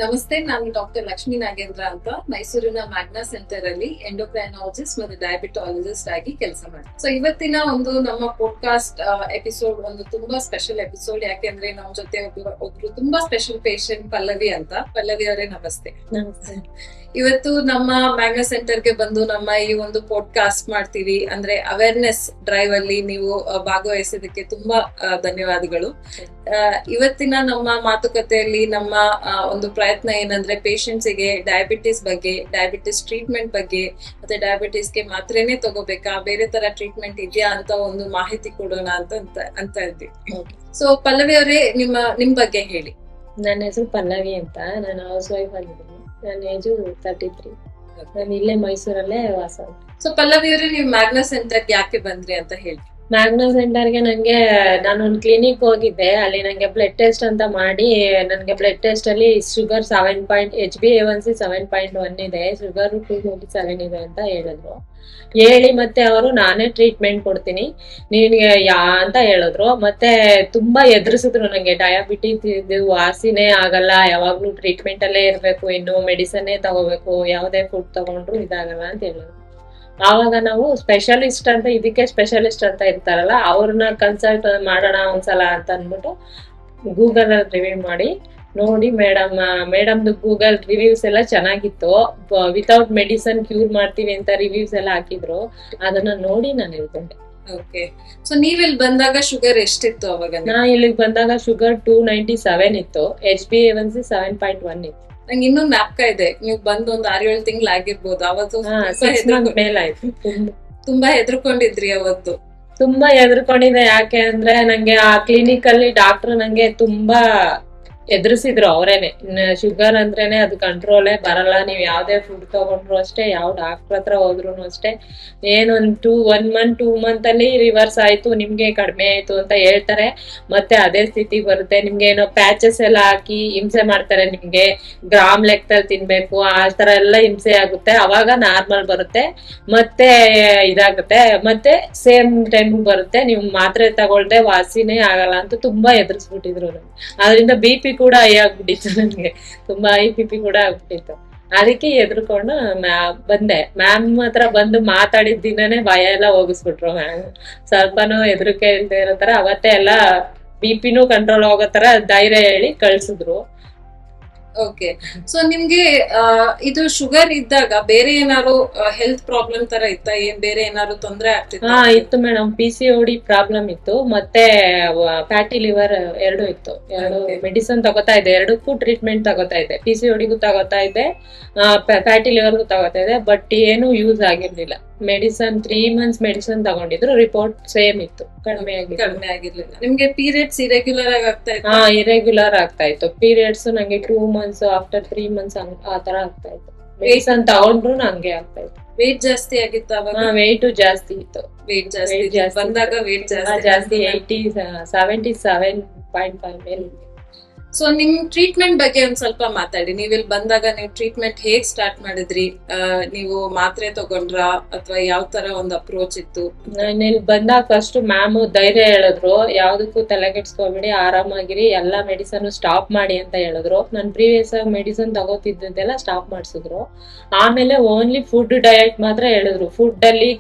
ನಮಸ್ತೆ, ನಾನು ಡಾಕ್ಟರ್ ಲಕ್ಷ್ಮೀ ನಾಗೇಂದ್ರ ಅಂತ ಮೈಸೂರಿನ ಮ್ಯಾಗ್ನಾ ಸೆಂಟರ್ ಅಲ್ಲಿ ಎಂಡೋಕ್ರೈನಾಲಜಿಸ್ಟ್ ಮತ್ತು ಡಯಾಬಿಟಾಲಜಿಸ್ಟ್ ಆಗಿ ಕೆಲಸ ಮಾಡ್ತೀನಿ. ಸೊ ಇವತ್ತಿನ ಒಂದು ನಮ್ಮ ಪಾಡ್ಕಾಸ್ಟ್ ಎಪಿಸೋಡ್ ಒಂದು ತುಂಬಾ ಸ್ಪೆಷಲ್ ಎಪಿಸೋಡ್. ಯಾಕೆಂದ್ರೆ ನಮ್ಮ ಜೊತೆ ಒಬ್ರು ತುಂಬಾ ಸ್ಪೆಷಲ್ ಪೇಷಂಟ್ ಪಲ್ಲವಿ ಅಂತ. ಪಲ್ಲವಿ ಅವರೇ ನಮಸ್ತೆ. ಇವತ್ತು ನಮ್ಮ ಮ್ಯಾಗ್ನಾ ಸೆಂಟರ್ ಗೆ ಬಂದು ನಮ್ಮ ಈ ಒಂದು ಪಾಡ್ಕಾಸ್ಟ್ ಮಾಡ್ತೀವಿ ಅಂದ್ರೆ ಅವೇರ್ನೆಸ್ ಡ್ರೈವ್ ಅಲ್ಲಿ ನೀವು ಭಾಗವಹಿಸಿದಕ್ಕೆ ತುಂಬಾ ಧನ್ಯವಾದಗಳು. ಇವತ್ತಿನ ನಮ್ಮ ಮಾತುಕತೆಯಲ್ಲಿ ನಮ್ಮ ಒಂದು ಪ್ರಯತ್ನ ಏನಂದ್ರೆ ಪೇಷಂಟ್ಸ್ ಗೆ ಡಯಾಬಿಟಿಸ್ ಬಗ್ಗೆ, ಡಯಾಬಿಟಿಸ್ ಟ್ರೀಟ್ಮೆಂಟ್ ಬಗ್ಗೆ, ಮತ್ತೆ ಡಯಾಬಿಟಿಸ್ ಗೆ ಮಾತ್ರೇನೆ ತಗೋಬೇಕಾ, ಬೇರೆ ತರ ಟ್ರೀಟ್ಮೆಂಟ್ ಇದೆಯಾ ಅಂತ ಒಂದು ಮಾಹಿತಿ ಕೊಡೋಣ ಅಂತ ಇದ್ವಿ. ಸೊ ಪಲ್ಲವಿ ಅವರೇ, ನಿಮ್ ಬಗ್ಗೆ ಹೇಳಿ. ನನ್ನ ಹೆಸರು ಪಲ್ಲವಿ ಅಂತ. ನಾನು ಹೌಸ್ ವೈಫ್ ಆಗಿದ್ದೀನಿ. ನನ್ನ ಏಜು 33. ನಾನು ಇಲ್ಲೇ ಮೈಸೂರಲ್ಲೇ ವಾಸ. ಸೊ ಪಲ್ಲವಿ ಅವರೇ, ನೀವು ಮ್ಯಾಗ್ನಾ ಸೆಂಟರ್ ಯಾಕೆ ಬಂದ್ರಿ ಅಂತ ಹೇಳಿ. ಮ್ಯಾಗ್ನಾ ಸೆಂಟರ್ಗೆ ನಾನು ಒಂದು ಕ್ಲಿನಿಕ್ ಹೋಗಿದ್ದೆ. ಅಲ್ಲಿ ನಂಗೆ ಬ್ಲಡ್ ಟೆಸ್ಟ್ ಅಂತ ಮಾಡಿ, ನನಗೆ ಬ್ಲಡ್ ಟೆಸ್ಟ್ ಅಲ್ಲಿ ಶುಗರ್ 7 HbA1c 7.1 ಇದೆ, ಶುಗರ್ 227 ಇದೆ ಅಂತ ಹೇಳಿದ್ರು. ಹೇಳಿ ಮತ್ತೆ ಅವರು ನಾನೇ ಟ್ರೀಟ್ಮೆಂಟ್ ಕೊಡ್ತೀನಿ ನಿನ್ಗೆ ಅಂತ ಹೇಳಿದ್ರು. ಮತ್ತೆ ತುಂಬಾ ಎದುರಿಸಿದ್ರು ನಂಗೆ. ಡಯಾಬಿಟಿಸ್ ಇದು ವಾಸಿನೇ ಆಗಲ್ಲ, ಯಾವಾಗ್ಲೂ ಟ್ರೀಟ್ಮೆಂಟ್ ಅಲ್ಲೇ ಇರ್ಬೇಕು, ಇನ್ನು ಮೆಡಿಸನ್ನೇ ತಗೋಬೇಕು, ಯಾವ್ದೇ ಫುಡ್ ತಗೊಂಡ್ರು ಇದಾಗಲ್ಲ ಅಂತ ಹೇಳಿದ್ರು. ಆವಾಗ ನಾವು ಸ್ಪೆಷಲಿಸ್ಟ್ ಅಂತ, ಇದಕ್ಕೆ ಸ್ಪೆಷಲಿಸ್ಟ್ ಅಂತ ಇರ್ತಾರಲ್ಲ, ಅವ್ರನ್ನ ಕನ್ಸಲ್ಟ್ ಮಾಡೋಣ ಒಂದ್ಸಲ ಅಂತ ಅಂದ್ಬಿಟ್ಟು ಗೂಗಲ್ ಅಲ್ಲಿ ರಿವ್ಯೂ ಮಾಡಿ ನೋಡಿ, ಮೇಡಮ್ದು ಗೂಗಲ್ ರಿವ್ಯೂಸ್ ಎಲ್ಲ ಚೆನ್ನಾಗಿತ್ತು. ವಿತೌಟ್ ಮೆಡಿಸನ್ ಕ್ಯೂರ್ ಮಾಡ್ತೀವಿ ಅಂತ ರಿವ್ಯೂಸ್ ಎಲ್ಲ ಹಾಕಿದ್ರು. ಅದನ್ನ ನೋಡಿ ನಾನು ಹೇಳ್ಕೊಂಡೆ. ಓಕೆ. ಸೊ ನೀವಿಲ್ಲಿ ಬಂದಾಗ ಶುಗರ್ ಎಷ್ಟಿತ್ತು ಅವಾಗ? ನಾ ಇಲ್ಲಿಗೆ ಬಂದಾಗ ಶುಗರ್ 297 ಇತ್ತು, HbA1c 7.1 ಇತ್ತು. ನಂಗೆ ಇನ್ನೂ ಜ್ಞಾಪಕ ಇದೆ, ನೀವು ಬಂದ್ ಒಂದ್ 6-7 ತಿಂಗಳು ಆಗಿರ್ಬೋದು. ಅವತ್ತು ಮೇಲಾಯ್ತು. ತುಂಬಾ ಹೆದರ್ಕೊಂಡಿದ್ರಿ ಅವತ್ತು? ತುಂಬಾ ಹೆದರ್ಕೊಂಡಿದ್ದೆ. ಯಾಕೆ ಅಂದ್ರೆ ನಂಗೆ ಆ ಕ್ಲಿನಿಕ್ ಅಲ್ಲಿ ಡಾಕ್ಟರ್ ನಂಗೆ ತುಂಬಾ ಎದುರಿಸಿದ್ರು ಅವರೇನೆ. ಶುಗರ್ ಅಂದ್ರೇನೆ ಅದು ಕಂಟ್ರೋಲೇ ಬರಲ್ಲ, ನೀವ್ ಯಾವ್ದೇ ಫುಡ್ ತಗೊಂಡ್ರು ಅಷ್ಟೇ, ಯಾವ ಡಾಕ್ಟರ್ ಹತ್ರ ಹೋದ್ರು ಅಷ್ಟೇ, ಏನೊಂದು 1 month 2 month ಅಲ್ಲಿ ರಿವರ್ಸ್ ಆಯ್ತು, ನಿಮ್ಗೆ ಕಡಿಮೆ ಆಯ್ತು ಅಂತ ಹೇಳ್ತಾರೆ. ಮತ್ತೆ ಅದೇ ಸ್ಥಿತಿ ಬರುತ್ತೆ. ನಿಮ್ಗೆ ಏನೋ ಪ್ಯಾಚಸ್ ಎಲ್ಲ ಹಾಕಿ ಹಿಂಸೆ ಮಾಡ್ತಾರೆ, ನಿಮ್ಗೆ ಗ್ರಾಮ್ ಲೆಕ್ಕದಲ್ಲಿ ತಿನ್ಬೇಕು, ಆ ತರ ಎಲ್ಲ ಹಿಂಸೆ ಆಗುತ್ತೆ. ಅವಾಗ ನಾರ್ಮಲ್ ಬರುತ್ತೆ, ಮತ್ತೆ ಇದಾಗುತ್ತೆ, ಮತ್ತೆ ಸೇಮ್ ಟೈಮ್ ಬರುತ್ತೆ. ನೀವು ಮಾತ್ರೆ ತಗೊಳ್ದೆ ವಾಸಿನೇ ಆಗಲ್ಲ ಅಂತ ತುಂಬಾ ಎದುರಿಸ್ಬಿಟ್ಟಿದ್ರು. ಅದರಿಂದ BP ಕೂಡ ಹೈ ಆಗ್ಬಿಟ್ಟಿತ್ತು ನನ್ಗೆ, ತುಂಬಾ BP ಕೂಡ ಆಗ್ಬಿಟ್ಟಿತ್ತು. ಅದಕ್ಕೆ ಎದ್ರುಕೊಂಡು ಬಂದೆ. ಮ್ಯಾಮ್ ಹತ್ರ ಬಂದು ಮಾತಾಡಿದ ದಿನನೇ ಭಯ ಎಲ್ಲ ಹೋಗಿಸ್ಬಿಟ್ರು ಮ್ಯಾಮ್. ಸ್ವಲ್ಪನೂ ಹೆದರಿಕೆ ಇಲ್ದೇ ಇರೋ ತರ ಅವತ್ತೇ ಎಲ್ಲ BP ಕಂಟ್ರೋಲ್ ಹೋಗೋ ತರ ಧೈರ್ಯ ಹೇಳಿ ಕಳ್ಸಿದ್ರು. ಓಕೆ. ಸೊ ನಿಮ್ಗೆ ಇದು ಶುಗರ್ ಇದ್ದಾಗ ಬೇರೆ ಏನಾದ್ರು ಹೆಲ್ತ್ ಪ್ರಾಬ್ಲಮ್ ತರ ಇತ್ತಾ? ಬೇರೆ ಏನಾದ್ರು ತೊಂದರೆ ಆಗ್ತಿತ್ತು? ಇತ್ತು ಮೇಡಮ್. PCOD ಪ್ರಾಬ್ಲಮ್ ಇತ್ತು, ಮತ್ತೆ ಫ್ಯಾಟಿ ಲಿವರ್ 2 ಇತ್ತು. 2 ಮೆಡಿಸನ್ ತಗೋತಾ ಇದ್ದೆ, 2ಕ್ಕೂ ಟ್ರೀಟ್ಮೆಂಟ್ ತಗೋತಾ ಇದ್ದೆ. PCODಗೂ ತಗೋತಾ ಇದ್ದೆ, ಫ್ಯಾಟಿ ಲಿವರ್ಗೂ ತಗೋತಾ ಇದ್ದೆ. ಬಟ್ ಏನು ಯೂಸ್ ಆಗಿರ್ಲಿಲ್ಲ. ಮೆಡಿಸನ್ 3 months ಮೆಡಿಸನ್ ತಗೊಂಡಿದ್ರು, ರಿಪೋರ್ಟ್ ಸೇಮ್ ಇತ್ತು, ಕಡಿಮೆ ಆಗಿರ್ಲಿಲ್ಲ. ನಿಮ್ಗೆ ಪೀರಿಯಡ್ಸ್ ಇರೆಗ್ಯುಲರ್ ಆಗಿ ಆಗ್ತಾ ಇತ್ತು? ಇರೆಗ್ಯುಲರ್ ಆಗ್ತಾ ಇತ್ತು ಪೀರಿಯಡ್ಸ್. ನಂಗೆ 2 months ಆಫ್ಟರ್ 3 months ಆ ತರ ಆಗ್ತಾ ಇತ್ತು. ಮೆಡಿಸನ್ ತಗೊಂಡ್ರು ನಂಗೆ ಆಗ್ತಾ ಇತ್ತು. ವೇಟ್ ಜಾಸ್ತಿ ಆಗಿತ್ತು ಅವಾಗ? ವೇಟ್ ಜಾಸ್ತಿ ಇತ್ತು. ವೇಟ್ ಜಾಸ್ತಿ ಬಂದಾಗ ವೇಟ್ ಜಾಸ್ತಿ 77.5 ಮೇಲೆ. ಸೊ ನಿಮ್ ಟ್ರೀಟ್ಮೆಂಟ್ ಬಗ್ಗೆ ಒಂದ್ ಸ್ವಲ್ಪ ಮಾತಾಡಿ. ನೀವ್ ಇಲ್ಲಿ ಬಂದಾಗ ನೀವು ಟ್ರೀಟ್ಮೆಂಟ್ ಹೇಗ್ ಸ್ಟಾರ್ಟ್ ಮಾಡಿದ್ರಿ? ನೀವು ಮಾತ್ರೆ ತಗೊಂಡ್ರಾ ಅಥವಾ ಯಾವ ತರ ಒಂದು ಅಪ್ರೋಚ್ ಇತ್ತು? ನಾನು ಇಲ್ಲಿ ಬಂದಾಗ ಫಸ್ಟ್ ಮ್ಯಾಮ್ ಧೈರ್ಯ ಹೇಳಿದ್ರು, ಯಾವ್ದಕ್ಕೂ ತಲೆಗೆಡ್ಸ್ಕೊಬೇಡಿ, ಆರಾಮಾಗಿರಿ, ಎಲ್ಲಾ ಮೆಡಿಸನ್ ಸ್ಟಾಪ್ ಮಾಡಿ ಅಂತ ಹೇಳಿದ್ರು. ನಾನು ಪ್ರೀವಿಯಸ್ ಆಗಿ ಮೆಡಿಸನ್ ತಗೋತಿದ್ದೆಲ್ಲ ಸ್ಟಾಪ್ ಮಾಡಿಸಿದ್ರು. ಆಮೇಲೆ ಓನ್ಲಿ ಫುಡ್ ಡಯಟ್ ಮಾತ್ರ ಹೇಳಿದ್ರು. ಫುಡ್ ಅಲ್ಲಿ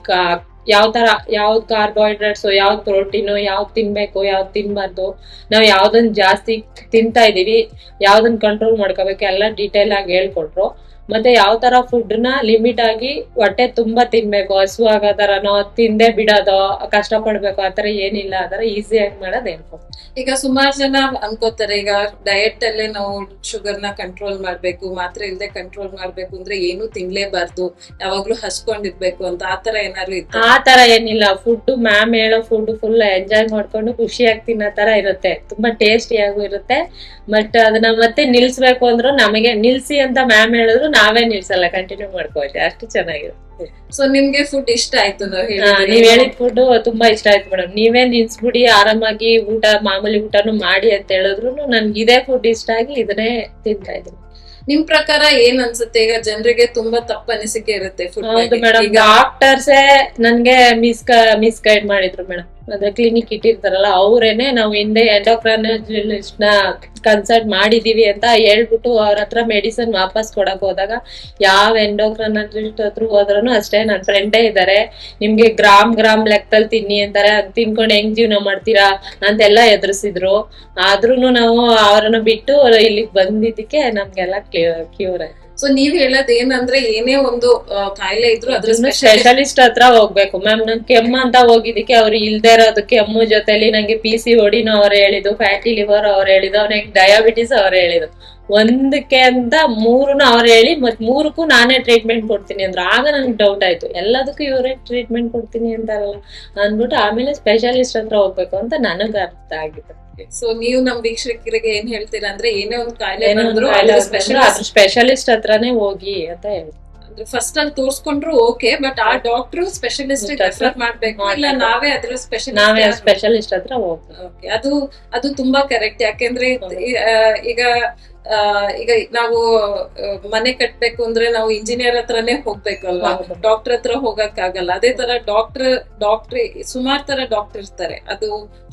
ಯಾವ್ದ್ ಕಾರ್ಬೋಹೈಡ್ರೇಟ್ಸ್, ಯಾವ್ದ್ ಪ್ರೋಟೀನು, ಯಾವ್ದ್ ತಿನ್ಬೇಕು, ಯಾವ್ದ್ ತಿನ್ಬಾರ್ದು, ನಾವ್ ಯಾವ್ದನ್ ಜಾಸ್ತಿ ತಿಂತಾ ಇದೀವಿ, ಯಾವ್ದನ್ ಕಂಟ್ರೋಲ್ ಮಾಡ್ಕೋಬೇಕು, ಎಲ್ಲ ಡೀಟೇಲ್ ಆಗಿ ಹೇಳ್ಕೊಟ್ರು. ಮತ್ತೆ ಯಾವ ತರ ಫುಡ್ ನ ಲಿಮಿಟ್ ಆಗಿ ಹೊಟ್ಟೆ ತುಂಬಾ ತಿನ್ಬೇಕು, ಹಸು ಆಗೋ ತರನೋ ತಿಂದೆ ಬಿಡೋದು, ಕಷ್ಟ ಪಡ್ಬೇಕು, ಆತರ ಏನಿಲ್ಲ. ಆತರ ಈಸಿ ಆಗಿ ಮಾಡೋದ್ ಹೇಳ್ಕೊಟ್ಟು. ಈಗ ಸುಮಾರು ಜನ ಅನ್ಕೋತಾರೆ, ಈಗ ಡಯಟ್ ಅಲ್ಲೇ ನಾವು ಶುಗರ್ ನ ಕಂಟ್ರೋಲ್ ಮಾಡ್ಬೇಕು, ಮಾತ್ರೆ ಇಲ್ದೆ ಕಂಟ್ರೋಲ್ ಮಾಡ್ಬೇಕು ಅಂದ್ರೆ ಏನು ತಿನ್ಲೇಬಾರ್ದು, ಯಾವಾಗ್ಲೂ ಹಸ್ಕೊಂಡಿರ್ಬೇಕು ಅಂತ. ಆತರ ಏನಾದ್ರು ಇತ್ತು? ಆ ತರ ಏನಿಲ್ಲ. ಫುಡ್ ಮ್ಯಾಮ್ ಹೇಳೋ ಫುಡ್ ಫುಲ್ ಎಂಜಾಯ್ ಮಾಡ್ಕೊಂಡು ಖುಷಿಯಾಗಿ ತಿನ್ನೋ ತರ ಇರುತ್ತೆ, ತುಂಬಾ ಟೇಸ್ಟಿಯಾಗೂ ಇರುತ್ತೆ. ಬಟ್ ಅದನ್ನ ಮತ್ತೆ ನಿಲ್ಸ್ಬೇಕು ಅಂದ್ರು ನಮಗೆ ನಿಲ್ಸಿ ಅಂತ ಮ್ಯಾಮ್ ಹೇಳಿದ್ರು, ನಾವೇ ನಿಲ್ಸಲ್ಲ, ಕಂಟಿನ್ಯೂ ಮಾಡ್ಕೋತೀವಿ. ಅಷ್ಟು ಚೆನ್ನಾಗಿರುತ್ತೆ. ಸೊ ನಿಮ್ಗೆ ಫುಡ್ ಇಷ್ಟ ಆಯ್ತು? ನೀವ್ ಹೇಳಿದ ಫುಡ್ ತುಂಬಾ ಇಷ್ಟ ಆಯ್ತು ಮೇಡಮ್. ನೀವೇ ನಿಲ್ಸ್ಬಿಡಿ, ಆರಾಮಾಗಿ ಊಟ, ಮಾಮೂಲಿ ಊಟನು ಮಾಡಿ ಅಂತ ಹೇಳಿದ್ರು ನನ್ಗೆ ಇದೇ ಫುಡ್ ಇಷ್ಟ ಆಗಿ ಇದನ್ನೇ ತಿಂತಾ ಇದ್ದೀನಿ. ನಿಮ್ ಪ್ರಕಾರ ಏನ್ ಅನ್ಸುತ್ತೆ? ಈಗ ಜನರಿಗೆ ತುಂಬಾ ತಪ್ಪು ಅನಿಸಿಕೆ ಇರುತ್ತೆ ಫುಡ್. ಹೌದು ಮೇಡಮ್, ಡಾಕ್ಟರ್ಸೇ ನನ್ಗೆ ಮಿಸ್ಗೈಡ್ ಮಾಡಿದ್ರು ಮೇಡಮ್. ಅಂದ್ರೆ ಕ್ಲಿನಿಕ್ ಇಟ್ಟಿರ್ತಾರಲ್ಲ ಅವ್ರೇನೆ ನಾವು ಹಿಂದೆ ಎಂಡೋಕ್ರೈನಾಲಜಿಸ್ಟ್ ನ ಕನ್ಸಲ್ಟ್ ಮಾಡಿದೀವಿ ಅಂತ ಹೇಳ್ಬಿಟ್ಟು ಅವ್ರ ಹತ್ರ ಮೆಡಿಸಿನ್ ವಾಪಸ್ ಕೊಡಕ್ ಹೋದಾಗ ಯಾವ ಎಂಡೋಕ್ರೈನಾಲಜಿಸ್ಟ್ ಹತ್ರ ಹೋದ್ರೂ ಅಷ್ಟೇ ನನ್ನ ಫ್ರೆಂಡೇ ಇದ್ದಾರೆ, ನಿಮ್ಗೆ ಗ್ರಾಮ್ ಲೆಕ್ಕದಲ್ಲಿ ತಿನ್ನಿ ಅಂತಾರೆ, ಅದ್ ತಿನ್ಕೊಂಡು ಹೆಂಗ್ ಜೀವನ ಮಾಡ್ತೀರಾ ಅಂತೆಲ್ಲ ಎದುರಿಸಿದ್ರು. ಆದ್ರೂನು ನಾವು ಅವ್ರನ್ನ ಬಿಟ್ಟು ಇಲ್ಲಿಗೆ ಬಂದಿದ್ದಕ್ಕೆ ನಮ್ಗೆಲ್ಲ ಕ್ಯೂರ್ ಆಯ್ತು. ಸೊ ನೀವ್ ಹೇಳೋದ್ ಏನಂದ್ರೆ ಏನೇ ಒಂದು ಕಾಯಿಲೆ ಇದ್ರು ಅದ್ರ ಸ್ಪೆಷಲಿಸ್ಟ್ ಹತ್ರ ಹೋಗ್ಬೇಕು ಮ್ಯಾಮ್. ನನ್ ಕೆಮ್ಮು ಅಂತ ಹೋಗಿದ್ದಕ್ಕೆ ಅವ್ರು ಇಲ್ದೇ ಇರೋದು ಕೆಮ್ಮು ಜೊತೆಲಿ ನಂಗೆ PCOD ಅವ್ರು ಹೇಳಿದ್ದು, ಫ್ಯಾಟಿ ಲಿವರ್ ಅವ್ರು ಹೇಳಿದ್ದು, ಅವ್ನಿಗೆ ಡಯಾಬಿಟಿಸ್ ಅವ್ರು ಹೇಳಿದ್ದು, ಒಂದಕ್ಕೆ ಅಂತ ಮೂರನ್ನು ಅವ್ರು ಹೇಳಿ ಮತ್ ಮೂರಕ್ಕೂ ನಾನೇ ಟ್ರೀಟ್ಮೆಂಟ್ ಕೊಡ್ತೀನಿ ಅಂದ್ರು. ಆಗ ನನ್ಗೆ ಡೌಟ್ ಆಯ್ತು, ಎಲ್ಲದಕ್ಕೂ ಇವರೇ ಟ್ರೀಟ್ಮೆಂಟ್ ಕೊಡ್ತೀನಿ ಅಂತಾರಲ್ಲ ಅಂದ್ಬಿಟ್ಟು ಆಮೇಲೆ ಸ್ಪೆಷಲಿಸ್ಟ್ ಹತ್ರ ಹೋಗ್ಬೇಕು ಅಂತ ನನಗ್ ಅರ್ಥ ಆಗಿತ್ತು. ಸೊ ನೀವು ನಮ್ ವೀಕ್ಷಕರಿಗೆ ಏನ್ ಹೇಳ್ತೀರಾ ಅಂದ್ರೆ ಏನೇ ಒಂದು ಕಾಯಿಲೆ ಸ್ಪೆಷಲಿಸ್ಟ್ ಹತ್ರನೇ ಹೋಗಿ ಅಂತ ಹೇಳಿ. ಅಂದ್ರೆ ಫಸ್ಟ್ ಅಲ್ಲಿ ತೋರ್ಸ್ಕೊಂಡ್ರು ಓಕೆ, ಬಟ್ ಆ ಡಾಕ್ಟರ್ ಸ್ಪೆಷಲಿಸ್ಟ್ ರೆಫರ್ ಮಾಡ್ಬೇಕು, ಇಲ್ಲ ನಾವೇ ಅದ್ರ ಸ್ಪೆಷಲಿಸ್ಟ್ ಹತ್ರ ಹೋಗ್ಬೇಕು. ಅದು ತುಂಬಾ ಕರೆಕ್ಟ್. ಯಾಕೆಂದ್ರೆ ಈಗ ನಾವು ಮನೆ ಕಟ್ಬೇಕು ಅಂದ್ರೆ ನಾವು ಇಂಜಿನಿಯರ್ ಹತ್ರನೇ ಹೋಗ್ಬೇಕಲ್ವಾ, ಡಾಕ್ಟರ್ ಹತ್ರ ಹೋಗಕ್ ಆಗಲ್ಲ. ಅದೇ ತರ ಡಾಕ್ಟರ್ ಸುಮಾರು ತರ ಡಾಕ್ಟರ್ ಇರ್ತಾರೆ. ಅದು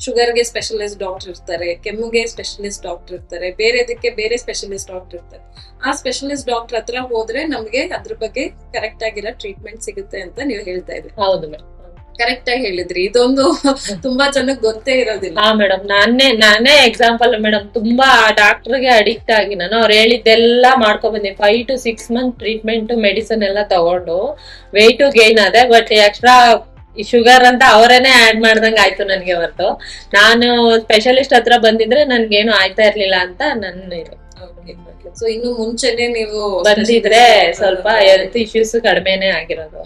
ಶುಗರ್ಗೆ ಸ್ಪೆಷಲಿಸ್ಟ್ ಡಾಕ್ಟರ್ ಇರ್ತಾರೆ, ಕೆಮ್ಮಿಗೆ ಸ್ಪೆಷಲಿಸ್ಟ್ ಡಾಕ್ಟರ್ ಇರ್ತಾರೆ, ಬೇರೆದಕ್ಕೆ ಬೇರೆ ಸ್ಪೆಷಲಿಸ್ಟ್ ಡಾಕ್ಟರ್ ಇರ್ತಾರೆ. ಆ ಸ್ಪೆಷಲಿಸ್ಟ್ ಡಾಕ್ಟರ್ ಹತ್ರ ಹೋದ್ರೆ ನಮ್ಗೆ ಅದ್ರ ಬಗ್ಗೆ ಕರೆಕ್ಟ್ ಆಗಿರೋ ಟ್ರೀಟ್ಮೆಂಟ್ ಸಿಗುತ್ತೆ ಅಂತ ನೀವು ಹೇಳ್ತಾ ಇದ್ರಿ. ಹೌದು ಮೇಡಮ್, ಕರೆಕ್ಟ್ ಆಗಿ ಹೇಳಿದ್ರಿ. ಇದೊಂದು ತುಂಬಾ ಜನಕ್ಕೆ ಗೊತ್ತೇ ಇರೋದಿಲ್ಲ. ಹಾ ಮೇಡಮ್, ನಾನೇ ಎಕ್ಸಾಂಪಲ್ ಮೇಡಮ್. ತುಂಬಾ ಡಾಕ್ಟರ್ಗೆ ಅಡಿಕ್ಟ್ ಆಗಿ ನಾನು ಅವ್ರು ಹೇಳಿದ್ದೆಲ್ಲ ಮಾಡ್ಕೊಂಡ್ ಬಂದೆ. 5 to 6 months ಟ್ರೀಟ್ಮೆಂಟ್ ಮೆಡಿಸಿನ್ ಎಲ್ಲ ತಗೊಂಡು ವೆಯ್ಟ್ ಗೇನ್ ಆದೆ. ಬಟ್ ಎಕ್ಸ್ಟ್ರಾ ಶುಗರ್ ಅಂತ ಅವರೇನೆ ಆಡ್ ಮಾಡ್ದಂಗ ಆಯ್ತು ನನ್ಗೆ ಹೊರತು. ನಾನು ಸ್ಪೆಷಲಿಸ್ಟ್ ಹತ್ರ ಬಂದಿದ್ರೆ ನನ್ಗೇನು ಆಯ್ತಾ ಇರ್ಲಿಲ್ಲ ಅಂತ ನನ್ನ ಇದು. ಸೊ ಇನ್ನು ಮುಂಚೆನೆ ನೀವು ಬಂದಿದ್ರೆ ಸ್ವಲ್ಪ ಹೆಲ್ತ್ ಇಶ್ಯೂಸ್ ಕಡಿಮೆನೆ ಆಗಿರೋದು.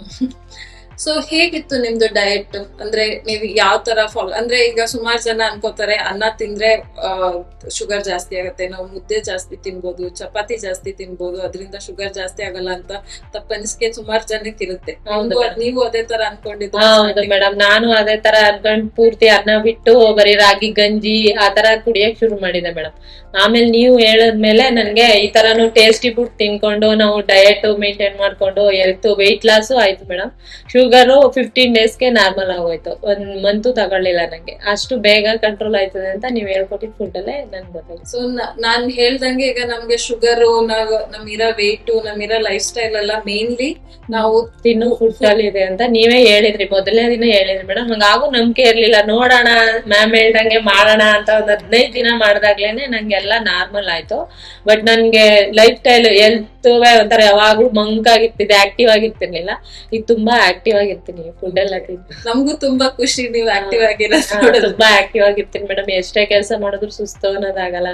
ಸೊ ಹೇಗಿತ್ತು ನಿಮ್ದು ಡಯಟ್? ಅಂದ್ರೆ ನೀವು ಯಾವ ತರ ಫಾಲೋ, ಅಂದ್ರೆ ಈಗ ಸುಮಾರು ಜನ ಅನ್ಕೋತಾರೆ ಅನ್ನ ತಿಂದ್ರೆ ಶುಗರ್ ಜಾಸ್ತಿ ಆಗುತ್ತೆ, ನಾವು ಮುದ್ದೆ ಜಾಸ್ತಿ ತಿನ್ಬೋದು, ಚಪಾತಿ ಜಾಸ್ತಿ ತಿನ್ಬೋದು, ಅದರಿಂದ ಶುಗರ್ ಜಾಸ್ತಿ ಆಗಲ್ಲ ಅಂತ ತಪ್ಪನಿಸಿಕೆ ಸುಮಾರು ಜನಕ್ಕೆ ಇರುತ್ತೆ. ನೀವು ಅದೇ ತರ ಅನ್ಕೊಂಡಿದ್ದು? ಹೌದು ಮೇಡಮ್, ನಾನು ಅದೇ ತರ ಅನ್ಕೊಂಡ್ ಪೂರ್ತಿ ಅನ್ನ ಬಿಟ್ಟು ಬರೀ ರಾಗಿ ಗಂಜಿ ಆ ತರ ಕುಡಿಯಕ್ ಶುರು ಮಾಡಿದೆ ಮೇಡಮ್. ಆಮೇಲೆ ನೀವು ಹೇಳದ್ಮೇಲೆ ನನ್ಗೆ ಈ ತರಾನು ಟೇಸ್ಟಿ ಫುಡ್ ತಿನ್ಕೊಂಡು ನಾವು ಡಯಟ್ ಮೇಂಟೈನ್ ಮಾಡ್ಕೊಂಡು ಹೆಲ್ತ್ ವೆಯ್ಟ್ ಲಾಸು ಆಯ್ತು ಮೇಡಮ್. ಶುಗರು 15 daysಗೆ ನಾರ್ಮಲ್ ಆಗೋಯ್ತು. 1 month ತಗೊಳ್ಳಿಲ್ಲ ನಂಗೆ. ಅಷ್ಟು ಬೇಗ ಕಂಟ್ರೋಲ್ ಆಯ್ತದೆ ಅಂತ ನೀವ್ ಹೇಳ್ಕೊಟ್ಟಿದ್ ಫುಡ್ ಅಲ್ಲೇ ನನ್ಗೆ ಗೊತ್ತಾಯ್ತು. ಸೊ ನಾನ್ ಹೇಳ್ದಂಗೆ ಈಗ ನಮ್ಗೆ ಶುಗರ್, ನಮ್ಮಿರೋ ವೆಯ್ಟ್, ನಮ್ಮಿರೋ ಲೈಫ್ ಸ್ಟೈಲ್ ಎಲ್ಲ ಮೇನ್ಲಿ ನಾವು ತಿನ್ನು ಫುಡ್ ಅಲ್ಲಿ ಇದೆ ಅಂತ ನೀವೇ ಹೇಳಿದ್ರಿ, ಮೊದಲನೇ ದಿನ ಹೇಳಿದ್ರಿ ಮೇಡಮ್. ನಂಗಾಗೂ ನಂಬಿಕೆ ಇರ್ಲಿಲ್ಲ. ನೋಡೋಣ ಮ್ಯಾಮ್ ಹೇಳ್ದಂಗೆ ಮಾಡೋಣ ಅಂತ ಒಂದ್ 15 ದಿನ ಮಾಡ್ದಾಗ್ಲೇನೆ ನಂಗೆಲ್ಲ ನಾರ್ಮಲ್ ಆಯ್ತು. ಬಟ್ ನನ್ಗೆ ಲೈಫ್ ಸ್ಟೈಲ್ ಹೆಲ್ತ್ ಒಂಥರ ಯಾವಾಗ್ಲೂ ಮಂಕಾಗಿರ್ತಿದೆ, ಆಕ್ಟಿವ್ ಆಗಿರ್ತಿರ್ಲಿಲ್ಲ. ಈಗ ತುಂಬಾ ಆಕ್ಟಿವ್ ಆಗಿರ್ತೀನಿ ಫುಡ್ ಎಲ್ಲ ತಿಂದು. ನಮಗೂ ತುಂಬಾ ಖುಷಿ ನೀವು ಆಕ್ಟಿವ್ ತುಂಬಾ ಆಕ್ಟಿವ್ ಆಗಿರ್ತೀನಿ ಮೇಡಮ್. ಎಷ್ಟೇ ಕೆಲಸ ಮಾಡಿದ್ರು ಸುಸ್ತು ಅನ್ನೋದಾಗಲ್ಲ.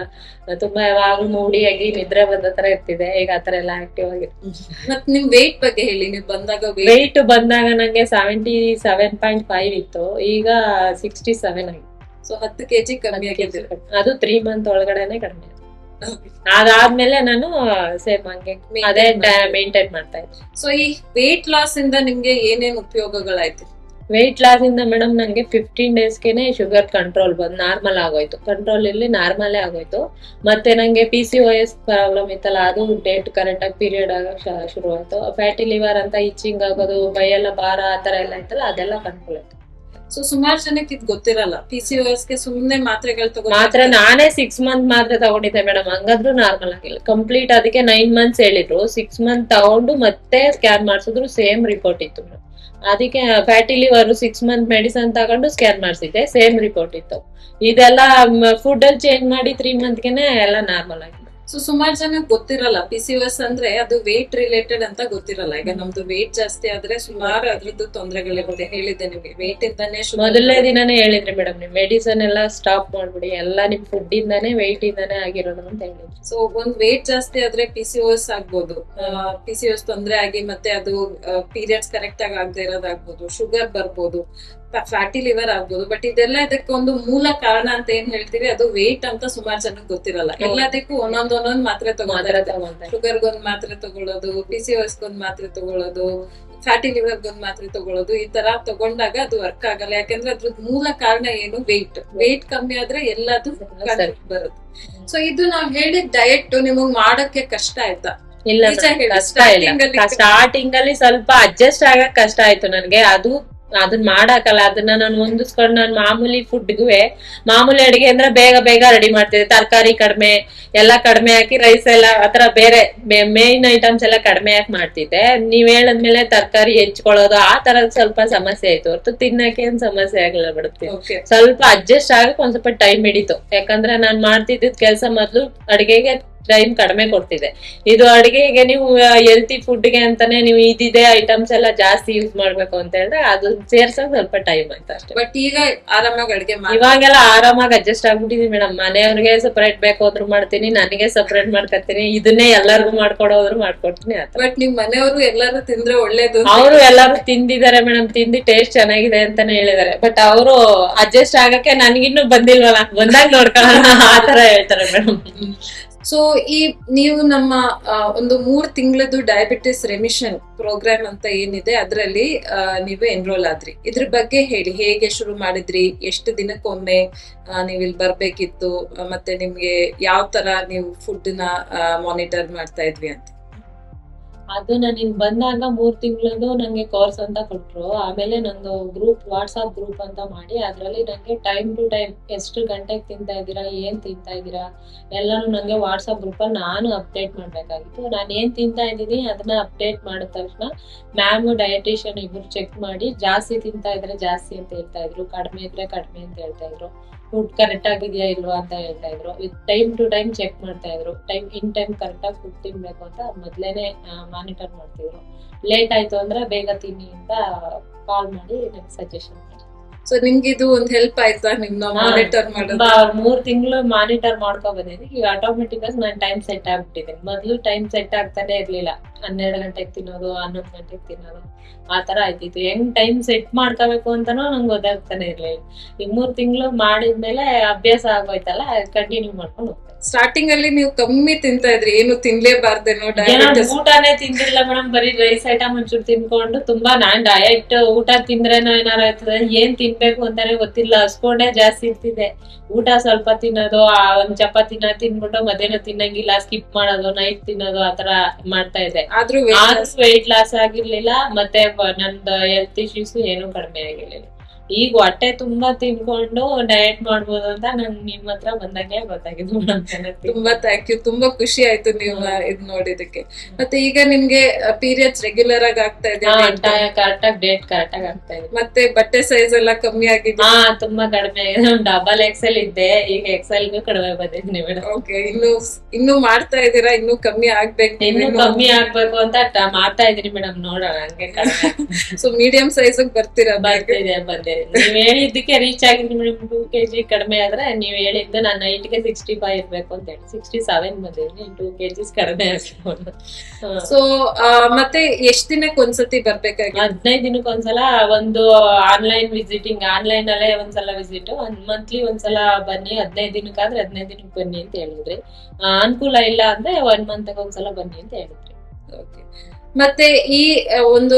ತುಂಬಾ ಯಾವಾಗ್ಲೂ ಮೂಡಿಯಾಗಿ ನಿದ್ರೆ ಬಂದ ತರ ಇರ್ತಿದೆ. ಈಗ ಆತರ ಎಲ್ಲ ಆಕ್ಟಿವ್ ಆಗಿರ್ತೀನಿ. ಮತ್ ನಿಮ್ ವೆಯ್ಟ್ ಬಗ್ಗೆ ಹೇಳಿ. ನೀವು ಬಂದಾಗ ವೆಯ್ಟ್ ಬಂದಾಗ ನಂಗೆ 77.5 ಇತ್ತು, ಈಗ 67 ಆಗಿದೆ. ಸೊ 10 kg ಕಮ್ಮಿ ಆಗಿದೆ. ಅದು 3 months ಒಳಗಡೆನೆ ಕಡಿಮೆ. ಅದಾದ್ಮೇಲೆ ನಾನು ಸೇಮ್ ಹಂಗೆ ಅದೇ ಮೇಂಟೈನ್ ಮಾಡ್ತಾ ಇದ್ದೆ. ಸೊ ಈ ವೆಯ್ಟ್ ಲಾಸ್ ಇಂದ ನಿಮ್ಗೆ ಏನೇನ್ ಉಪಯೋಗಗಳಾಯ್ತು? ವೆಯ್ಟ್ ಲಾಸ್ ಇಂದ ಮೇಡಮ್ ನಂಗೆ 15 daysಗೆನೆ ಶುಗರ್ ಕಂಟ್ರೋಲ್ ಬಂದು ನಾರ್ಮಲ್ ಆಗೋಯ್ತು. ಕಂಟ್ರೋಲ್ ಇಲ್ಲಿ ನಾರ್ಮಲೇ ಆಗೋಯ್ತು. ಮತ್ತೆ ನಂಗೆ PCOS ಪ್ರಾಬ್ಲಮ್ ಇತ್ತಲ್ಲ, ಅದು ಡೇಟ್ ಕರೆಕ್ಟ್ ಆಗಿ ಪೀರಿಯಡ್ ಆಗಕ್ ಶುರು ಆಯ್ತು. ಫ್ಯಾಟಿ ಲಿವರ್ ಅಂತ ಇಚ್ಚಿಂಗ್ ಆಗೋದು, ಮೈಯೆಲ್ಲ ಭಾರ ಆತರ ಎಲ್ಲ ಇತ್ತಲ್ಲ, ಅದೆಲ್ಲ ಕಂಟ್ರೋಲ್ ಆಯ್ತು. ಸೊ ಸುಮಾರು ಜನಕ್ಕೆ ಇದು ಗೊತ್ತಿರಲ್ಲ. PCOS ಗೆ ಸುಮ್ನೆ ಮಾತ್ರೆಗಳು ಮಾತ್ರ ನಾನೇ 6 months ಮಾತ್ರೆ ತಗೊಂಡಿದ್ದೆ ಮೇಡಮ್. ಹಂಗಾದ್ರೂ ನಾರ್ಮಲ್ ಆಗಿಲ್ಲ ಕಂಪ್ಲೀಟ್. ಅದಕ್ಕೆ 9 months ಹೇಳಿದ್ರು. 6 months ತಗೊಂಡು ಮತ್ತೆ ಸ್ಕ್ಯಾನ್ ಮಾಡ್ಸಿದ್ರು, ಸೇಮ್ ರಿಪೋರ್ಟ್ ಇತ್ತು ಮೇಡಮ್. ಅದಕ್ಕೆ ಫ್ಯಾಟಿ ಲಿವರ್ 6 months ಮೆಡಿಸನ್ ತಗೊಂಡು ಸ್ಕ್ಯಾನ್ ಮಾಡ್ಸಿದ್ದೆ, ಸೇಮ್ ರಿಪೋರ್ಟ್ ಇತ್ತು. ಇದೆಲ್ಲ ಫುಡ್ ಅಲ್ಲಿ ಚೇಂಜ್ ಮಾಡಿ 3 monthsಗೆನೆ ಎಲ್ಲ ನಾರ್ಮಲ್ ಆಗಿದೆ. ಸೊ ಸುಮಾರು ಜನ ಗೊತ್ತಿರಲ್ಲ PCOS ಅಂದ್ರೆ ಅದು ವೇಟ್ ರಿಲೇಟೆಡ್ ಅಂತ ಗೊತ್ತಿರಲ್ಲ. ಈಗ ನಮ್ದು ವೇಟ್ ಜಾಸ್ತಿ ಆದ್ರೆ ಸುಮಾರು ಅದ್ರದ್ದು ತೊಂದರೆಗಳಿರುತ್ತೆ. ಹೇಳಿದ್ದೆ ನಿಮ್ಗೆ ವೇಟ್ ಇಂದಾನೆ ಮೊದಲನೇ ದಿನಾನೇ ಹೇಳಿದ್ರಿ ಮೇಡಮ್, ನಿಮ್ ಮೆಡಿಸನ್ ಎಲ್ಲ ಸ್ಟಾಪ್ ಮಾಡ್ಬಿಡಿ, ಎಲ್ಲ ನಿಮ್ ಫುಡ್ ಇಂದಾನೆ ವೇಟ್ ಇಂದಾನೆ ಆಗಿರೋದು ಅಂತ ಹೇಳಿದ್ರಿ. ಸೊ ಒಂದ್ ವೇಟ್ ಜಾಸ್ತಿ ಆದ್ರೆ PCOS ಆಗ್ಬೋದು. PCOS ತೊಂದರೆ ಆಗಿ ಮತ್ತೆ ಅದು ಪೀರಿಯಡ್ಸ್ ಕರೆಕ್ಟ್ ಆಗಿ ಆಗದೆ ಇರೋದಾಗ್ಬೋದು, ಶುಗರ್ ಬರ್ಬೋದು, ಫ್ಯಾಟಿ ಲಿವರ್ ಆಗ್ಬೋದು. ಬಟ್ ಇದೆಲ್ಲ ಇದಕ್ಕೆ ಒಂದು ಮೂಲ ಕಾರಣ ಅಂತ ಏನ್ ಹೇಳ್ತೀವಿ, ಅದು ವೇಟ್ ಅಂತ ಸುಮಾರು ಜನಕ್ಕೆ ಗೊತ್ತಿರಲ್ಲ. ಎಲ್ಲದಕ್ಕೂ ಒಂದೊಂದ್ ಮಾತ್ರೆ ತಗೊಳ್ತಾರೆ. ಶುಗರ್ಗೊಂದ್ ಮಾತ್ರೆ ತಗೊಳ್ಳೋದು, PCOSಗೊಂದ್ ಮಾತ್ರೆ ತಗೊಳ್ಳೋದು, ಫ್ಯಾಟಿ ಲಿವರ್ಗೊಂದ್ ಮಾತ್ರೆ ತಗೊಳ್ಳೋದು. ಈ ತರ ತಗೊಂಡಾಗ ಅದು ವರ್ಕ್ ಆಗಲ್ಲ. ಯಾಕಂದ್ರೆ ಅದ್ರದ್ದು ಮೂಲ ಕಾರಣ ಏನು, ವೇಟ್ ಕಮ್ಮಿ ಆದ್ರೆ ಎಲ್ಲದು ಬರುತ್ತೆ. ಸೊ ಇದು ನಾವ್ ಹೇಳಿದ ಡಯಟ್ ನಿಮಗ್ ಮಾಡಕ್ಕೆ ಕಷ್ಟ ಆಯ್ತಾ? ಇಲ್ಲ, ಕಷ್ಟ ಇಲ್ಲ. ಸ್ಟಾರ್ಟಿಂಗ್ ಅಲ್ಲಿ ಸ್ವಲ್ಪ ಅಡ್ಜಸ್ಟ್ ಆಗಕ್ ಕಷ್ಟ ಆಯ್ತು ನನ್ಗೆ. ಅದು ಅದನ್ನ ಮಾಡಾಕಲ್ಲ, ಅದನ್ನ ನಾನು ಹೊಂದಿಸ್ಕೊಂಡು ನಾನು ಮಾಮೂಲಿ ಅಡಿಗೆ ಅಂದ್ರೆ ಬೇಗ ಬೇಗ ರೆಡಿ ಮಾಡ್ತಿದ್ದೆ. ತರಕಾರಿ ಕಡಿಮೆ, ಎಲ್ಲ ಕಡಿಮೆ ಹಾಕಿ ರೈಸ್ ಎಲ್ಲ ಆತರ ಬೇರೆ ಮೇನ್ ಐಟಮ್ಸ್ ಎಲ್ಲ ಕಡಿಮೆ ಹಾಕಿ ಮಾಡ್ತಿದ್ದೆ. ನೀವ್ ಹೇಳದ್ಮೇಲೆ ತರಕಾರಿ ಹೆಚ್ಕೊಳ್ಳೋದು ಆ ತರ ಸ್ವಲ್ಪ ಸಮಸ್ಯೆ ಆಯ್ತು ಹೊರತು ತಿನ್ನಕ್ಕೆ ಏನ್ ಸಮಸ್ಯೆ ಆಗಲ್ಲ ಬಿಡುತ್ತೆ. ಸ್ವಲ್ಪ ಅಡ್ಜಸ್ಟ್ ಆಗಕ್ ಒಂದ್ ಸ್ವಲ್ಪ ಟೈಮ್ ಹಿಡಿತು, ಯಾಕಂದ್ರೆ ನಾನ್ ಮಾಡ್ತಿದ್ದ ಕೆಲ್ಸ ಮೊದ್ಲು ಅಡಿಗೆಗೆ ಟೈಮ್ ಕಡಿಮೆ ಕೊಡ್ತಿದೆ. ಇದು ಅಡಿಗೆಗೆ ನೀವು ಹೆಲ್ತಿ ಫುಡ್ಗೆ ಅಂತಾನೆ ನೀವು ಇದಿದೆ ಐಟಮ್ಸ್ ಎಲ್ಲ ಜಾಸ್ತಿ ಯೂಸ್ ಮಾಡ್ಬೇಕು ಅಂತ ಹೇಳಿದ್ರೆ ಅದು ಸೇರ್ಸಕ್ ಸ್ವಲ್ಪ ಟೈಮ್ ಆಯ್ತು ಅಷ್ಟೇ. ಬಟ್ ಈಗ ಆರಾಮಾಗಿ ಅಡಿಗೆ ಇವಾಗೆಲ್ಲ ಆರಾಮಾಗಿ ಅಡ್ಜಸ್ಟ್ ಆಗ್ಬಿಟ್ಟಿದೀನಿ ಮೇಡಮ್. ಮನೆಯವ್ರಿಗೆ ಸಪರೇಟ್ ಬೇಕು ಹೋದ್ರು ಮಾಡ್ತೀನಿ, ನನಗೆ ಸಪರೇಟ್ ಮಾಡ್ಕೊತೀನಿ, ಇದನ್ನೇ ಎಲ್ಲರಿಗೂ ಮಾಡ್ಕೊಡೋದ್ರು ಮಾಡ್ಕೊಡ್ತೀನಿ ಆತ. ಬಟ್ ನಿಮ್ ಮನೆಯವರು ಎಲ್ಲಾರು ತಿಂದ್ರೆ ಒಳ್ಳೇದು. ಅವರು ಎಲ್ಲಾರು ತಿಂದಿದ್ದಾರೆ ಮೇಡಮ್, ತಿಂದಿ ಟೇಸ್ಟ್ ಚೆನ್ನಾಗಿದೆ ಅಂತಾನೆ ಹೇಳಿದಾರೆ. ಬಟ್ ಅವರು ಅಡ್ಜಸ್ಟ್ ಆಗಕ್ಕೆ ನನ್ಗಿನ್ನೂ ಬಂದಿಲ್ವಲ್ಲ, ಬಂದಾಗ ನೋಡ್ಕೊಳ್ಳೋಣ ಆತರ ಹೇಳ್ತಾರೆ ಮೇಡಮ್. ಸೊ ಈ ನೀವು ನಮ್ಮ ಒಂದು 3 ತಿಂಗಳದ್ದು ಡಯಾಬಿಟಿಸ್ ರೆಮಿಷನ್ ಪ್ರೋಗ್ರಾಮ್ ಅಂತ ಏನಿದೆ ಅದರಲ್ಲಿ ನೀವು ಎನ್ರೋಲ್ ಆದ್ರಿ. ಇದ್ರ ಬಗ್ಗೆ ಹೇಳಿ, ಹೇಗೆ ಶುರು ಮಾಡಿದ್ರಿ, ಎಷ್ಟು ದಿನಕ್ಕೊಮ್ಮೆ ನೀವು ಇಲ್ಲಿ ಬರ್ಬೇಕಿತ್ತು, ಮತ್ತೆ ನಿಮ್ಗೆ ಯಾವ ತರ ನೀವು ಫುಡ್ ನ ಮಾನಿಟರ್ ಮಾಡ್ತಾ ಇದ್ವಿ ಅಂತ. ಅದು ನಾನು ಇಲ್ಲಿ ಬಂದಾಗ 3 ತಿಂಗಳದ್ದು ನಂಗೆ ಕೋರ್ಸ್ ಅಂತ ಕೊಟ್ರು. ಆಮೇಲೆ ನಂದು ಗ್ರೂಪ್, ವಾಟ್ಸ್ಆಪ್ ಗ್ರೂಪ್ ಅಂತ ಮಾಡಿ ಅದ್ರಲ್ಲಿ ನಂಗೆ ಟೈಮ್ ಟು ಟೈಮ್ ಎಷ್ಟು ಗಂಟೆಗೆ ತಿಂತಾ ಇದ್ದೀರಾ, ಏನ್ ತಿಂತಾ ಇದ್ದೀರಾ ಎಲ್ಲಾನು ನಂಗೆ ವಾಟ್ಸ್ಆಪ್ ಗ್ರೂಪ್ ಅಲ್ಲಿ ನಾನು ಅಪ್ಡೇಟ್ ಮಾಡ್ಬೇಕಾಗಿತ್ತು. ನಾನು ಏನ್ ತಿಂತಾ ಇದ್ದೀನಿ ಅದನ್ನ ಅಪ್ಡೇಟ್ ಮಾಡಿದ ತಕ್ಷಣ ಮ್ಯಾಮ್, ಡಯಟಿಷಿಯನ್ ಇಬ್ರು ಚೆಕ್ ಮಾಡಿ ಜಾಸ್ತಿ ತಿಂತಾ ಇದ್ರೆ ಜಾಸ್ತಿ ಅಂತ ಹೇಳ್ತಾ ಇದ್ರು, ಕಡಿಮೆ ಇದ್ರೆ ಕಡಿಮೆ ಅಂತ ಹೇಳ್ತಾ ಇದ್ರು, ಫುಡ್ ಕರೆಕ್ಟ್ ಆಗಿದೆಯಾ ಇಲ್ವಾ ಅಂತ ಹೇಳ್ತಾ ಇದ್ರು. ಟೈಮ್ ಟು ಟೈಮ್ ಚೆಕ್ ಮಾಡ್ತಾ ಇದ್ರು. ಟೈಮ್ ಕರೆಕ್ಟ್ ಆಗಿ ಫುಡ್ ತಿನ್ಬೇಕು ಅಂತ ಮೊದ್ಲೇನೆ ಮಾನಿಟರ್ ಮಾಡ್ತಿದ್ರು. ಲೇಟ್ ಆಯ್ತು ಅಂದ್ರೆ ಬೇಗ ತಿನ್ನಿ ಅಂತ ಕಾಲ್ ಮಾಡಿ ನಂಗೆ ಸಜೆಷನ್ ಮಾಡಿ. ಸೊ ನಿಮ್ಗೆ ಇದು ಒಂದು ಹೆಲ್ಪ್ ಆಯ್ತಾ ನಿಮ್ನ ಮಾನಿಟರ್ ಮಾಡೋದು? 3 ತಿಂಗಳು ಮಾನಿಟರ್ ಮಾಡ್ಕೊ ಬಂದಿದ್ದೀನಿ. ಈಗ ಆಟೋಮೆಟಿಕ್ ಆಗಿ ನಾನು ಟೈಮ್ ಸೆಟ್ ಆಗ್ಬಿಟ್ಟಿದ್ದೀನಿ. ಮೊದ್ಲು ಟೈಮ್ ಸೆಟ್ ಆಗ್ತಾನೆ ಇರ್ಲಿಲ್ಲ. 12 ಗಂಟೆಗೆ ತಿನ್ನೋದು, 11 ಗಂಟೆಗೆ ತಿನ್ನೋದು ಆತರ ಆಯ್ತಿತ್ತು. ಹೆಂಗ್ ಟೈಮ್ ಸೆಟ್ ಮಾಡ್ಕೋಬೇಕು ಅಂತಾನು ನಂಗೆ ಗೊತ್ತಾಗ್ತಾನೆ ಇರ್ಲಿಲ್ಲ. ಈಗ 3 ತಿಂಗಳು ಮಾಡಿದ್ಮೇಲೆ ಅಭ್ಯಾಸ ಆಗೋಯ್ತಲ್ಲ, ಕಂಟಿನ್ಯೂ ಮಾಡ್ಕೊಂಡು ಹೋಗ್ತೇನೆ. ಸ್ಟಾರ್ಟಿಂಗ್ ಅಲ್ಲಿ ನೀವು ಕಮ್ಮಿ ತಿಂತಾ ಇದ್ರಿ, ಏನು ತಿನ್ಲೇಬಾರ್ದೇನೋ, ಊಟನೇ ತಿಂದಿಲ್ಲ ಮೇಡಮ್, ಬರೀ ರೈಸ್ ಐಟಮ್ ಒಂಚೂರು ತಿನ್ಕೊಂಡು ತುಂಬಾ ನಾನ್ ಡಯಟ್ ಊಟ ತಿಂದ್ರೇನೋ ಏನಾರ ಆಯ್ತದೆ, ಏನ್ ತಿನ್ಬೇಕು ಅಂತಾನೆ ಗೊತ್ತಿಲ್ಲ, ಹಸ್ಕೊಂಡೇ ಜಾಸ್ತಿ ಇರ್ತಿದೆ. ಊಟ ಸ್ವಲ್ಪ ತಿನ್ನೋದು, ಒಂದ್ ಚಪಾತಿನ ತಿನ್ಬಿಟ್ಟು ಮಧ್ಯಾಹ್ನ ತಿನ್ನಂಗಿಲ್ಲ, ಸ್ಕಿಪ್ ಮಾಡೋದು, ನೈಟ್ ತಿನ್ನೋದು ಆತರ ಮಾಡ್ತಾ ಇದ್ದೆ. ಆದ್ರೂ ವೆಯ್ಟ್ ಲಾಸ್ ಆಗಿರ್ಲಿಲ್ಲ, ಮತ್ತೆ ನಂದು ಹೆಲ್ತ್ ಇಶ್ಯೂಸ್ ಏನು ಕಡಿಮೆ ಆಗಿರ್ಲಿಲ್ಲ. ಈಗ ಹೊಟ್ಟೆ ತುಂಬಾ ತಿನ್ಕೊಂಡು ಡಯಟ್ ಮಾಡ್ಬೋದು ಅಂತ ನಂಗೆ ನಿಮ್ ಹತ್ರ ಬಂದಂಗೆ ಗೊತ್ತಾಗಿದ್ದು. ತುಂಬಾ ಥ್ಯಾಂಕ್ ಯು, ತುಂಬಾ ಖುಷಿ ಆಯ್ತು ನೀವು ಇದ್ ನೋಡಿದಕ್ಕೆ. ಮತ್ತೆ ಈಗ ನಿಮ್ಗೆ ಪೀರಿಯಡ್ಸ್ ರೆಗ್ಯುಲರ್ ಆಗಿ ಆಗ್ತಾ ಇದೆ? ಕರೆಕ್ಟ್ ಆಗಿ ಡೇಟ್ ಕರೆಕ್ಟ್ ಆಗಿ ಆಗ್ತಾ ಇದೆ. ಮತ್ತೆ ಬಟ್ಟೆ ಸೈಜ್ ಎಲ್ಲ ಕಮ್ಮಿ ಆಗಿದೆ? ತುಂಬಾ ಕಡಿಮೆ ಆಗಿದೆ. ಡಬಲ್ ಎಕ್ಸೆಲ್ ಇದ್ದೆ, ಈಗ ಎಕ್ಸೆಲ್ ಕಡಿಮೆ ಬಂದಿದ್ದೀನಿ ಮೇಡಮ್. ಓಕೆ, ಇನ್ನು ಮಾಡ್ತಾ ಇದೀರಾ? ಇನ್ನು ಕಮ್ಮಿ ಆಗ್ಬೇಕು? ಇನ್ನು ಕಮ್ಮಿ ಆಗ್ಬೇಕು ಅಂತ ಮಾಡ್ತಾ ಇದೀನಿ ಮೇಡಮ್, ನೋಡೋಣ ಹಂಗೆ ಕಡಿಮೆ. ಸೊ ಮೀಡಿಯಂ ಸೈಜ್ ಬರ್ತೀರಾ? ಬಂದೆ. ನೀವ್ ಹೇಳಿದ್ದಕ್ಕೆ ರೀಚ್ ಆಗಿದ್ವಿ ಮೇಡಮ್. 2 kg ಕಡಿಮೆ ಆದ್ರೆ ನೀವ್ ಹೇಳಿದ್ದು ನಾನು ನೈಟ್ಗೆ 65 ಇರ್ಬೇಕು ಅಂತ ಹೇಳಿ 67 ಬಂದಿದ್ದೀನಿ. 2 kg ಕಡಿಮೆ ಆಗ್ಬೇಕು. ಸೊ ಮತ್ತೆ ಎಷ್ಟ್ ದಿನಕ್ಕೆ ಒಂದ್ಸತಿ ಬರ್ಬೇಕಾಗಿ? 15 ದಿನಕ್ಕೆ ಒಂದ್ಸಲ ಒಂದು ಆನ್ಲೈನ್ ವಿಸಿಟಿಂಗ್, ಆನ್ಲೈನ್ ಅಲ್ಲೇ ಒಂದ್ಸಲ ವಿಸಿಟ್, ಮಂತ್ಲಿ ಒಂದ್ಸಲ ಬನ್ನಿ, 15 ದಿನಕ್ಕಾದ್ರೆ 15 ದಿನಕ್ಕೆ ಬನ್ನಿ ಅಂತ ಹೇಳಿದ್ರಿ. ಅನುಕೂಲ ಇಲ್ಲ ಅಂದ್ರೆ 1 ಮಂತ್ ಒಂದ್ಸಲ ಬನ್ನಿ ಅಂತ ಹೇಳಿದ್ರಿ. ಓಕೆ, ಮತ್ತೆ ಈ ಒಂದು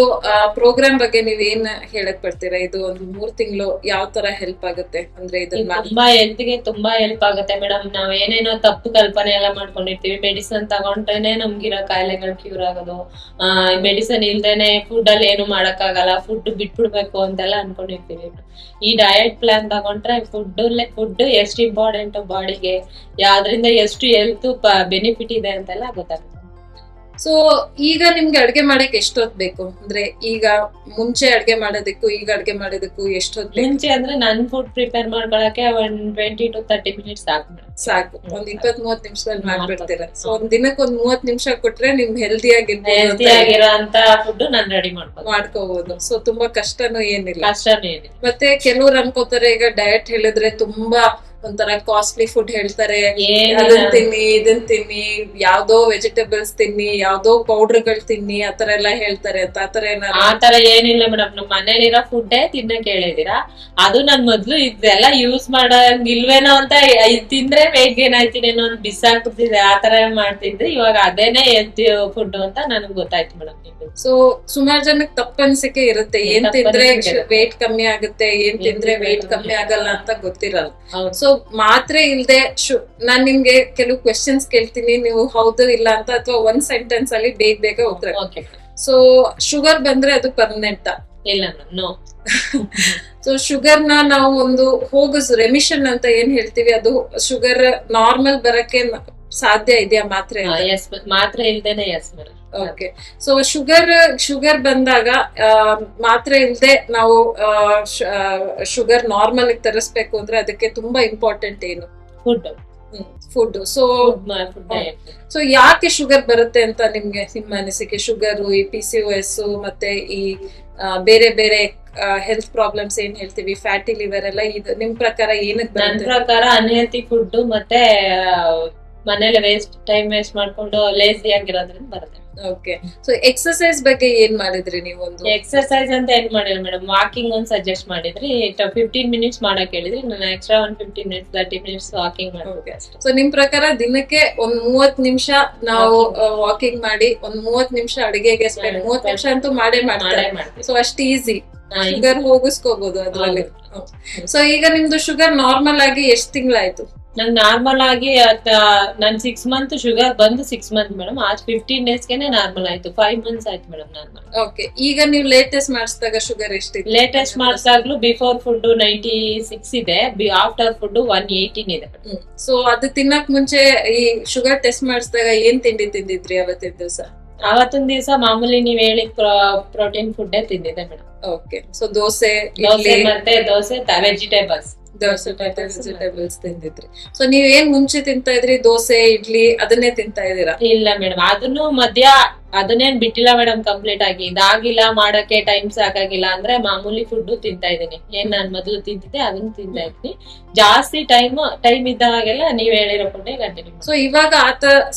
ಪ್ರೋಗ್ರಾಮ್ ಬಗ್ಗೆ ನೀವ್ ಏನ್ ಹೇಳಕ್ ಬರ್ತೀರಾ? ಇದು ಒಂದು 3 ತಿಂಗಳು ಯಾವ ತರ ಹೆಲ್ಪ್ ಆಗುತ್ತೆ ಅಂದ್ರೆ? ಇದನ್ನ ತುಂಬಾ ಹೆಲ್ತ್ಗೆ ತುಂಬಾ ಹೆಲ್ಪ್ ಆಗುತ್ತೆ ಮೇಡಮ್. ನಾವ್ ಏನೇನೋ ತಪ್ಪು ಕಲ್ಪನೆ ಎಲ್ಲ ಮಾಡ್ಕೊಂಡಿರ್ತೀವಿ. ಮೆಡಿಸನ್ ತಗೊಂಡ್ರೇನೆ ನಮ್ಗಿರೋ ಕಾಯಿಲೆಗಳು ಕ್ಯೂರ್ ಆಗೋದು, ಮೆಡಿಸನ್ ಇಲ್ದೇನೆ ಫುಡ್ ಅಲ್ಲಿ ಏನು ಮಾಡಕ್ ಆಗಲ್ಲ, ಫುಡ್ ಬಿಟ್ಬಿಡ್ಬೇಕು ಅಂತೆಲ್ಲ ಅನ್ಕೊಂಡಿರ್ತೀವಿ. ಈ ಡಯಟ್ ಪ್ಲಾನ್ ತಗೊಂಡ್ರೆ ಫುಡ್ ಎಷ್ಟು ಇಂಪಾರ್ಟೆಂಟ್ ಬಾಡಿಗೆ, ಯಾವ್ದ್ರಿಂದ ಎಷ್ಟು ಹೆಲ್ತ್ ಬೆನಿಫಿಟ್ ಇದೆ ಅಂತೆಲ್ಲ ಗೊತ್ತಾಗುತ್ತೆ. ಸೊ ಈಗ ನಿಮ್ಗೆ ಅಡ್ಗೆ ಮಾಡಕ್ ಎಷ್ಟೊತ್ ಬೇಕು ಅಂದ್ರೆ? ಈಗ ಮುಂಚೆ ಅಡ್ಗೆ ಮಾಡೋದಕ್ಕೂ ಈಗ ಅಡ್ಗೆ ಮಾಡೋದಕ್ಕೂ ಎಷ್ಟೊತ್ ಬೇಕು? ಮುಂಚೆ ಅಂದ್ರೆ ನನ್ ಫುಡ್ ಪ್ರಿಪೇರ್ ಮಾಡ್ಕೊಳಕ್ಕೆ 20 to 30 ಮಿನಿಟ್ಸ್ ಸಾಕು. ಒಂದ್ 20-30 ನಿಮಿಷದಲ್ಲಿ ಮಾಡ್ಬಿಡ್ತೀರಾ? ಸೊ ಒಂದ್ ದಿನಕ್ಕೆ 30 ನಿಮಿಷ ಕೊಟ್ರೆ ನಿಮ್ ಹೆಲ್ದಿ ಆಗಿರೋ ಅಂತ ಫುಡ್ ನಾನ್ ರೆಡಿ ಮಾಡ್ಕೋಬಹುದು. ಸೊ ತುಂಬಾ ಕಷ್ಟನೂ ಏನಿಲ್ಲ. ಮತ್ತೆ ಕೆಲವ್ರು ಅನ್ಕೋತಾರೆ, ಈಗ ಡಯಟ್ ಹೇಳಿದ್ರೆ ತುಂಬಾ ಒಂಥರ ಕಾಸ್ಟ್ಲಿ ಫುಡ್ ಹೇಳ್ತಾರೆ, ಅದನ್ ತಿನ್ನಿ ಇದನ್ ತಿನ್ನಿ, ಯಾವ್ದೋ ವೆಜಿಟೇಬಲ್ಸ್ ತಿನ್ನಿ, ಯಾವ್ದೋ ಪೌಡರ್ಗಳು ತಿನ್ನಿ, ಆತರ ಎಲ್ಲಾ ಹೇಳ್ತಾರೆ ಅಂತ. ಆತರ ಏನಿಲ್ಲ ಮೇಡಮ್, ನಮ್ ಮನೇಲಿರೋ ಫುಡ್ಡೇ ತಿನ್ನಕ್ ಹೇಳಿದೀರಾ. ಅದು ನಾನ್ ಮೊದ್ಲು ಇದೆಲ್ಲ ಯೂಸ್ ಮಾಡಂಗಿಲ್ವೇನೋ ಅಂತ ತಿಂದ್ರೆ ವೇಟ್ ಗೇನ್ ಆಯ್ತೀನೇನೋ ಅಂತ ಬಿಸಾಕ್ಬಿಡ್ತಿದ್ದೆ, ಆತರ ಮಾಡ್ತಿದ್ದೆ. ಇವಾಗ ಅದೇನೆ ಹೆಲ್ತಿ ಫುಡ್ ಅಂತ ನನಗ್ ಗೊತ್ತಾಯ್ತು ಮೇಡಮ್. ಸೊ ಸುಮಾರು ಜನಕ್ಕೆ ತಪ್ಪನ್ಸಿಕೆ ಇರುತ್ತೆ, ಏನ್ ತಿಂದ್ರೆ ವೇಟ್ ಕಮ್ಮಿ ಆಗುತ್ತೆ, ಏನ್ ತಿಂದ್ರೆ ವೇಟ್ ಕಮ್ಮಿ ಆಗಲ್ಲ ಅಂತ ಗೊತ್ತಿರಲ್ಲ. ಸೊ ಮಾತ್ರೆ ಇಲ್ದೆ ನಾನ್ ನಿಮ್ಗೆ ಕೆಲವು ಕ್ವೆಶನ್ಸ್ ಕೇಳ್ತೀನಿ, ನೀವು ಹೌದು ಇಲ್ಲ ಅಂತ ಅಥವಾ 1 ಸೆಂಟೆನ್ಸ್ ಅಲ್ಲಿ ಬೇಗ ಉತ್ತರ. ಸೊ ಶುಗರ್ ಬಂದ್ರೆ ಅದು ಪರ್ಮನೆಂಟ್ ಇಲ್ಲ ಮೇಡಮ್ ನೋ. ಸೊ ಶುಗರ್ ನ ನಾವು ಒಂದು ರೆಮಿಷನ್ ಅಂತ ಏನ್ ಹೇಳ್ತೀವಿ, ಅದು ಶುಗರ್ ನಾರ್ಮಲ್ ಬರಕ್ಕೆ ಸಾಧ್ಯ ಇದೆಯಾ ಮಾತ್ರೆ? ಎಸ್ ಮಾತ್ರೆ ಇಲ್ದೇನೆ yes madam. Okay. So sugar ಬಂದಾಗ ಮಾತ್ರೆ ಇಲ್ದೆ ನಾವು ಶುಗರ್ ನಾರ್ಮಲ್ ತರಿಸ್ಬೇಕು ಅಂದ್ರೆ ಅದಕ್ಕೆ ತುಂಬಾ ಇಂಪಾರ್ಟೆಂಟ್ ಏನು? ಫುಡ್. ಸೊ ಯಾಕೆ ಶುಗರ್ ಬರುತ್ತೆ ಅಂತ ನಿಮ್ಮ ಅನಿಸಿಕೆ? ಶುಗರ್, ಈ PCOS ಮತ್ತೆ ಈ ಬೇರೆ ಬೇರೆ ಹೆಲ್ತ್ ಪ್ರಾಬ್ಲಮ್ಸ್ ಏನ್ ಹೇಳ್ತೀವಿ, ಫ್ಯಾಟಿ ಲಿವರ್ ಎಲ್ಲ, ಇದು ನಿಮ್ ಪ್ರಕಾರ ಏನಕ್ಕೆ ಬರುತ್ತೆ? ನನ್ನ ಪ್ರಕಾರ ಅನ್ಹೆಲ್ತಿ ಫುಡ್ ಮತ್ತೆ ಮನೇಲಿ ಟೈಮ್ ವೇಸ್ಟ್ ಮಾಡ್ಕೊಂಡು ಲೇಸಿ ಆಗಿರೋದ್ರಿಂದ ಬರುತ್ತೆ. ಓಕೆ. ಸೊ ಎಕ್ಸರ್ಸೈಸ್ ಬಗ್ಗೆ ಏನ್ ಮಾಡಿದ್ರಿ ನೀವು? ಒಂದು ಎಕ್ಸರ್ಸೈಸ್ ಅಂತ ಏನ್ ಮಾಡಿಲ್ಲ ಮೇಡಮ್, ವಾಕಿಂಗ್ ಒಂದ್ ಸಜೆಸ್ಟ್ ಮಾಡಿದ್ರಿ. 15 ಮಿನಿಟ್ಸ್ ಮಾಡಕ್ ಹೇಳಿದ್ರಿ. ನಾನು ಎಕ್ಸ್ಟ್ರಾ 15 ಮಿನಿಟ್ಸ್ 30 ಮಿನಿಟ್ಸ್ ವಾಕಿಂಗ್ ಮಾಡಿದ್ವಿ. ಸೊ ನಿಮ್ ಪ್ರಕಾರ ದಿನಕ್ಕೆ ಒಂದ್ 30 ನಿಮಿಷ ನಾವು ವಾಕಿಂಗ್ ಮಾಡಿ, ಒಂದ್ 30 ನಿಮಿಷ ಅಡಿಗೆಗೆ ಸ್ಪೆಂಡ್, 30 ನಿಮಿಷ ಅಂತೂ ಮಾಡೇ ಮಾಡ್ತಾರೆ. ಸೊ ಅಷ್ಟು ಈಸಿ ಶುಗರ್ ಹೋಗಿಸ್ಕೋಬಹುದು ಅದ್ರಲ್ಲಿ. ಸೊ ಈಗ ನಿಮ್ದು ಶುಗರ್ ನಾರ್ಮಲ್ ಆಗಿ ಎಷ್ಟ್ ತಿಂಗಳಾಯ್ತು? ನಂಗೆ ನಾರ್ಮಲ್ ಆಗಿ ನನ್ 6 ಮಂತ್ ಶುಗರ್ ಬಂದು 6 ಮಂತ್ ಮೇಡಮ್. ಆಜ್ 15 ಡೇಸ್ಗೆನೆ ನಾರ್ಮಲ್ ಆಯ್ತು. 5 ಮಂತ್ಸ್ ಆಯ್ತು ಮೇಡಮ್ ನಾರ್ಮಲ್. ಓಕೆ. ಈಗ ನೀವು ಲೇಟೆಸ್ಟ್ ಮಾಡಿಸಿದಾಗ ಶುಗರ್ ಎಷ್ಟಿದೆ? ಲೇಟೆಸ್ಟ್ ಮಾಡಿಸಾಗ್ಲೂ ಬಿಫೋರ್ ಫುಡ್ 96 ಇದೆ, ಆಫ್ಟರ್ ಫುಡ್ 118 ಇದೆ. ಸೊ ಅದು ತಿನ್ನಕ್ ಮುಂಚೆ ಈ ಶುಗರ್ ಟೆಸ್ಟ್ ಮಾಡಿಸಿದಾಗ ಏನ್ ತಿಂಡಿ ತಿಂದಿದ್ರಿ ಅವತ್ತಿನ ದಿವಸ? ಅವತ್ತಿನ ದಿವಸ ಮಾಮೂಲಿ ನೀವ್ ಹೇಳಿದ ಪ್ರೋಟೀನ್ ಫುಡ್ ತಿಂದಿದೆ ಮೇಡಮ್. ಓಕೆ. ಸೊ ದೋಸೆ ಮತ್ತೆ ವೆಜಿಟೇಬಲ್ಸ್ ವೆಜಿಟೇಬಲ್ಸ್ ತಿಂದಿದ್ರಿ. ಸೊ ನೀವ್ ಏನ್ ಮುಂಚೆ ತಿಂತಾ ಇದ್ರಿ? ದೋಸೆ, ಇಡ್ಲಿ ಅದನ್ನೇ ತಿಂತಾ ಇದೀರಾ? ಇಲ್ಲ ಮೇಡಮ್, ಅದನ್ನು ಮಧ್ಯ ಅದನ್ನೇನ್ ಬಿಟ್ಟಿಲ್ಲ ಮೇಡಮ್ ಕಂಪ್ಲೀಟ್ ಆಗಿ. ಇದಾಗಿಲ್ಲ ಮಾಡಕ್ಕೆ ಟೈಮ್ ಸಾಕಾಗಿಲ್ಲ ಅಂದ್ರೆ ಮಾಮೂಲಿ ಫುಡ್ ತಿಂತಾ ಇದೀನಿ. ಏನ್ ನಾನ್ ಮೊದ್ಲು ತಿಂತಿದ್ದೆ ಅದನ್ನ ತಿಂತಾ ಇದ್ದೀನಿ. ಜಾಸ್ತಿ ಟೈಮ್ ಇದ್ದಾಗೆಲ್ಲ ನೀವ್ ಹೇಳಿರೋ ಫುಡ್ ಕಂಟಿನ್ಯೂ. ಸೊ ಇವಾಗ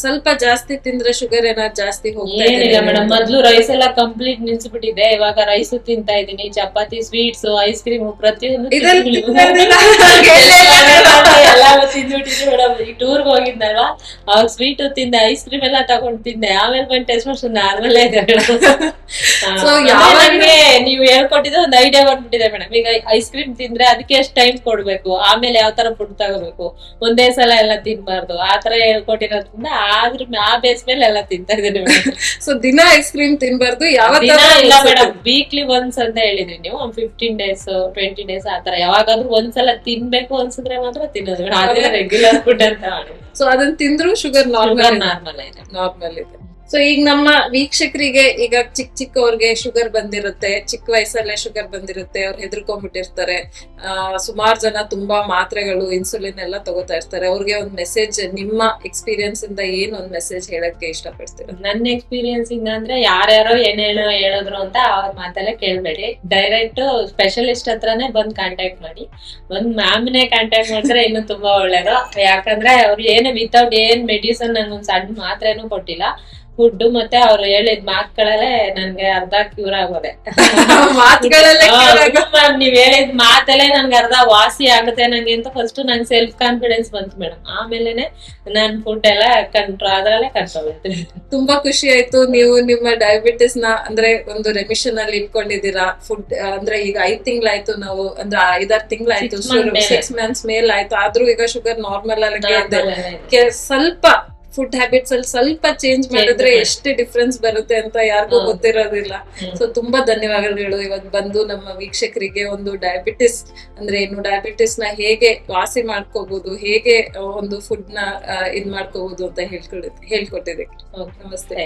ಸ್ವಲ್ಪ ಜಾಸ್ತಿ ತಿಂದ್ರೆ ಶುಗರ್ ಏನಾದ್ರು ಜಾಸ್ತಿ ಹೋಗ್ತಾ? ಏನಿಲ್ಲ ಮೇಡಮ್, ಮೊದ್ಲು ರೈಸ್ ಎಲ್ಲ ಕಂಪ್ಲೀಟ್ ನಿಲ್ಸ್ಬಿಟ್ಟಿದೆ. ಇವಾಗ ರೈಸ್ ತಿಂತಾ ಇದೀನಿ, ಚಪಾತಿ, ಸ್ವೀಟ್ಸ್, ಐಸ್ ಕ್ರೀಮ್ ಪ್ರತಿಯೊಂದು ಎಲ್ಲ ತಿಂದ್ಬಿಟ್ಟಿದ್ವಿ ಮೇಡಮ್. ಈ ಟೂರ್ಗೆ ಹೋಗಿದ್ನಲ್ವಾ, ಅವಾಗ ಸ್ವೀಟ್ ತಿಂದೆ, ಐಸ್ ಕ್ರೀಮ್ ಎಲ್ಲ ತಗೊಂಡ್ ತಿಂದೆ. ಆಮೇಲೆ ಬಂದ್ ಟೆಸ್ಟ್ ಮಾಡ್ಕೊಂಡು ನಾರ್ಮಲ್ ಇದೆ ಮೇಡಮ್. ನೀವು ಹೇಳ್ಕೊಟ್ಟಿದ್ರೆ ಒಂದು ಐಡಿಯಾ ಬಂದ್ಬಿಟ್ಟಿದೆ ಮೇಡಮ್. ಈಗ ಐಸ್ ಕ್ರೀಮ್ ತಿಂದ್ರೆ ಅದಕ್ಕೆ ಎಷ್ಟು ಟೈಮ್ ಕೊಡ್ಬೇಕು, ಆಮೇಲೆ ಯಾವ ತರ ಫುಡ್ ತಗೋಬೇಕು, ಒಂದೇ ಸಲ ಎಲ್ಲ ತಿನ್ಬಾರ್ದು, ಆತರ ಹೇಳ್ಕೊಟ್ಟಿರೋದ್ರಿಂದ ಆ ಬೇಸ್ ಮೇಲೆ ಎಲ್ಲ ತಿಂತಾ ಇದ್ದೀನಿ ಮೇಡಮ್. ಸೊ ದಿನ ಐಸ್ ಕ್ರೀಮ್ ತಿನ್ಬಾರ್ದು? ಇಲ್ಲ ಮೇಡಮ್, ವೀಕ್ಲಿ ಒನ್ಸ್ ಅಂತ ಹೇಳಿದ್ರಿ ನೀವು. 15 ಡೇಸ್ 20 ಡೇಸ್ ಆತರ ಯಾವಾಗಾದ್ರೂ ಒಂದ್ಸಲ ತಿನ್ಬೇಕು ಅನ್ಸಿದ್ರೆ ಮಾತ್ರ ತಿನ್ನೋದು ಮೇಡಮ್. ಅದೇ ರೆಗ್ಯುಲರ್ ಫುಡ್ ಅಂತ ಮಾಡಿ. ಸೊ ಅದನ್ನ ತಿಂದ್ರು ಶುಗರ್ ನಾರ್ಮಲ್ ಇದೆ. ಸೊ ಈಗ ನಮ್ಮ ವೀಕ್ಷಕರಿಗೆ, ಈಗ ಚಿಕ್ಕವ್ರಿಗೆ ಶುಗರ್ ಬಂದಿರುತ್ತೆ, ಚಿಕ್ಕ ವಯಸ್ಸಲ್ಲೇ ಶುಗರ್ ಬಂದಿರುತ್ತೆ, ಅವ್ರು ಹೆದರ್ಕೊಂಡ್ಬಿಟ್ಟಿರ್ತಾರೆ. ಸುಮಾರು ಜನ ತುಂಬಾ ಮಾತ್ರೆಗಳು, ಇನ್ಸುಲಿನ್ ಎಲ್ಲ ತಗೋತಾ ಇರ್ತಾರೆ. ಅವ್ರಿಗೆ ಒಂದ್ ಮೆಸೇಜ್ ನಿಮ್ಮ ಎಕ್ಸ್ಪೀರಿಯನ್ಸ್ ಇಂದ ಏನ್ ಒಂದ್ ಮೆಸೇಜ್ ಹೇಳಕ್ಕೆ ಇಷ್ಟಪಡ್ತೀರಾ? ನನ್ನ ಎಕ್ಸ್ಪೀರಿಯನ್ಸ್ ಇಂದ ಅಂದ್ರೆ ಯಾರ್ಯಾರೋ ಏನೇನೋ ಹೇಳಿದ್ರು ಅಂತ ಅವ್ರ ಮಾತೆಲ್ಲ ಕೇಳ್ಬೇಡಿ. ಡೈರೆಕ್ಟ್ ಸ್ಪೆಷಲಿಸ್ಟ್ ಹತ್ರನೇ ಬಂದ್ ಕಾಂಟ್ಯಾಕ್ಟ್ ಮಾಡಿ. ಒಂದ್ ಮ್ಯಾಮ್ನೇ ಕಾಂಟ್ಯಾಕ್ಟ್ ಮಾಡಿದ್ರೆ ಇನ್ನು ತುಂಬಾ ಒಳ್ಳೇದು. ಯಾಕಂದ್ರೆ ಅವ್ರು ವಿತೌಟ್ ಏನ್ ಮೆಡಿಸನ್ ನಂಗೊಂದ್ ಸಣ್ಣ ಮಾತ್ರೆನೂ ಕೊಟ್ಟಿಲ್ಲ. ಫುಡ್ ಮತ್ತೆ ಅವ್ರು ಹೇಳಿದ ಮಾತುಗಳಲ್ಲೇ ನನ್ಗೆ ಅರ್ಧ ಕ್ಯೂರ್ ಆಗೋದೆ. ನೀವ್ ಹೇಳಿದ ಮಾತಲ್ಲೇ ನನ್ಗೆ ಅರ್ಧ ವಾಸಿ ಆಗುತ್ತೆ ನಂಗೆ ಅಂತ ಫಸ್ಟ್ ನಂಗೆ ಸೆಲ್ಫ್ ಕಾನ್ಫಿಡೆನ್ಸ್ ಬಂತು ಮೇಡಮ್. ಆಮೇಲೆ ನನ್ ಫುಡ್ ಎಲ್ಲ ಅದ್ರಲ್ಲೇ ಕಂಟ್ರೋಲ್ ಆಯ್ತು. ತುಂಬಾ ಖುಷಿ ಆಯ್ತು. ನೀವು ನಿಮ್ಮ ಡಯಾಬಿಟಿಸ್ ನ ಅಂದ್ರೆ ಒಂದು ರೆಮಿಷನ್ ಅಲ್ಲಿ ಇಟ್ಕೊಂಡಿದ್ದೀರಾ. ಫುಡ್ ಅಂದ್ರೆ ಈಗ 5 ತಿಂಗಳಾಯ್ತು, ನಾವು ಅಂದ್ರೆ 5-6 ತಿಂಗಳಾಯ್ತು, 6 ಮಂತ್ಸ್ ಮೇಲ್ ಆಯ್ತು. ಆದ್ರೂ ಈಗ ಶುಗರ್ ನಾರ್ಮಲ್ ಆಗಿ ಸ್ವಲ್ಪ ಫುಡ್ ಹ್ಯಾಬಿಟ್ಸ್ ಅಲ್ಲಿ ಸ್ವಲ್ಪ ಚೇಂಜ್ ಮಾಡಿದ್ರೆ ಎಷ್ಟು ಡಿಫ್ರೆನ್ಸ್ ಬರುತ್ತೆ ಅಂತ ಯಾರಿಗೂ ಗೊತ್ತಿರೋದಿಲ್ಲ. ಸೊ ತುಂಬಾ ಧನ್ಯವಾದಗಳು ಇವತ್ತು ಬಂದು ನಮ್ಮ ವೀಕ್ಷಕರಿಗೆ ಒಂದು ಡಯಾಬಿಟಿಸ್ ಅಂದ್ರೆ ಏನು, ಡಯಾಬಿಟಿಸ್ ನ ಹೇಗೆ ವಾಸಿ ಮಾಡ್ಕೋಬಹುದು, ಹೇಗೆ ಒಂದು ಫುಡ್ ನ ಇದ್ ಮಾಡ್ಕೋಬಹುದು ಅಂತ ಹೇಳ್ಕೊಟ್ಟಿದ್ದೀವಿ. ನಮಸ್ತೆ.